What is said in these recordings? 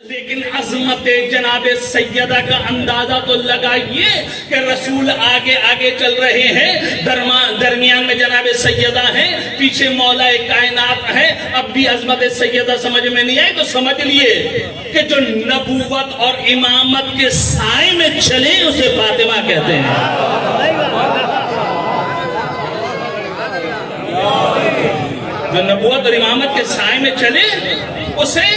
لیکن عظمت جناب سیدہ کا اندازہ تو لگائیے کہ رسول آگے آگے چل رہے ہیں، درمیان میں جناب سیدہ ہیں، پیچھے مولا کائنات ہے۔ اب بھی عظمت سیدہ سمجھ میں نہیں آئی تو سمجھ لیے کہ جو نبوت اور امامت کے سائے میں چلے اسے فاطمہ کہتے ہیں۔ جو نبوت اور امامت کے سائے میں چلے اسے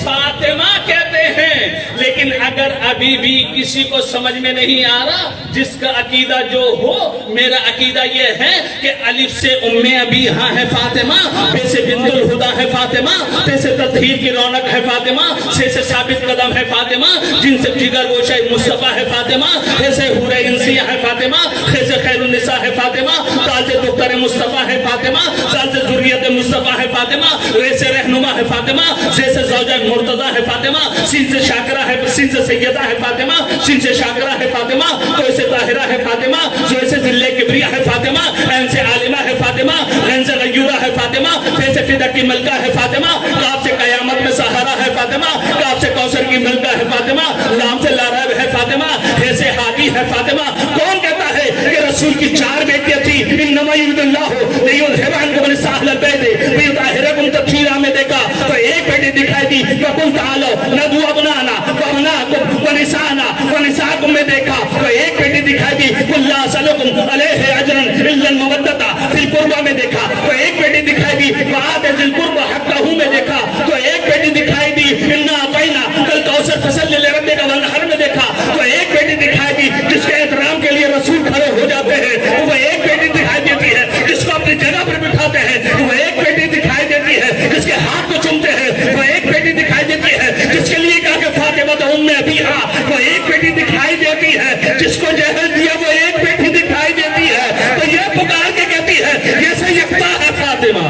فاطمہ کہتے ہیں۔ لیکن اگر ابھی بھی کسی کو سمجھ میں نہیں آ رہا، جس کا عقیدہ جو ہو، میرا عقیدہ یہ ہے کہ الف سے ام ابی ہاں ہے فاطمہ، بے سے بنت الہدا ہے فاطمہ، تے سے تطہیر کی رونق ہے فاطمہ، سے ثابت قدم ہے فاطمہ، جن سے جگر گوشہ مصطفیٰ ہے فاطمہ، ہے سے حور انسیہ ہے فاطمہ، ہے سے خیر النساء ہے فاطمہ، تال سے دختر مصطفیٰ ہے فاطمہ، سال سے ذریت مصطفیٰ ہے فاطمہ، رے سے رہنما ہے فاطمہ، سے زوجہ مرتضیٰ ہے فاطمہ، سین سے شاکرہ ہے، سین سے سیدہ ہے فاطمہ، سین سے شاکرہ ہے فاطمہ، تو اسے طاہرہ ہے فاطمہ، جو اسے ذلِ کبریہ ہے فاطمہ، عین سے عالمہ ہے فاطمہ، غین سے غیورہ ہے فاطمہ، پھر سے فدق کی ملکہ ہے فاطمہ، کاف سے قیامت میں سہارا ہے فاطمہ، کاف سے کوثر کی ملکہ ہے فاطمہ، لام سے لاریب ہے فاطمہ، ہے سے ہادی ہے فاطمہ۔ کون کہتا ہے کہ رسول کی 4 بیٹیاں تھی؟ انما یرید اللہ لیذھب عنکم الرجس اہل البیت ویطہرکم تطہیرا میں دیکھا تو ایک بیٹی دکھائی دی، فقل تعالوا ندعو ابناءنا وابناءکم ونساءنا ونساءکم میں دیکھا تو ایک بیٹی دکھائی دی، قل لا اسألکم علیہ اجرا الا المودۃ فی القربى میں دیکھا تو ایک بیٹی دکھائی دی، وآت ذی القربى حقہ میں دیکھا تو ایک بیٹی دکھائی دی، انا اعطیناک الکوثر فصل لربک وانحر میں دیکھا تو ایک بیٹی دکھائی دی جس کے احترام کے لیے رسول کھڑے ہو جاتے ہیں، وہ ایک بیٹی دکھائی دیتی ہے جس کو اپنی جگہ پر بٹھاتے ہیں، وہ ایک بیٹی دکھائی دیتی ہے جس کے ہاتھ کو چومتے ہیں، وہ ایک بیٹی دکھائی دیتی ہے جس کے لیے کہا کہ فاطمہ ام ابیہا، وہ ایک بیٹی دکھائی دیتی ہے جس کو جہل دیا، وہ ایک بیٹی دکھائی دیتی ہے تو یہ پکار کے کہتی ہے یہ سے یکتا ہے فاطمہ۔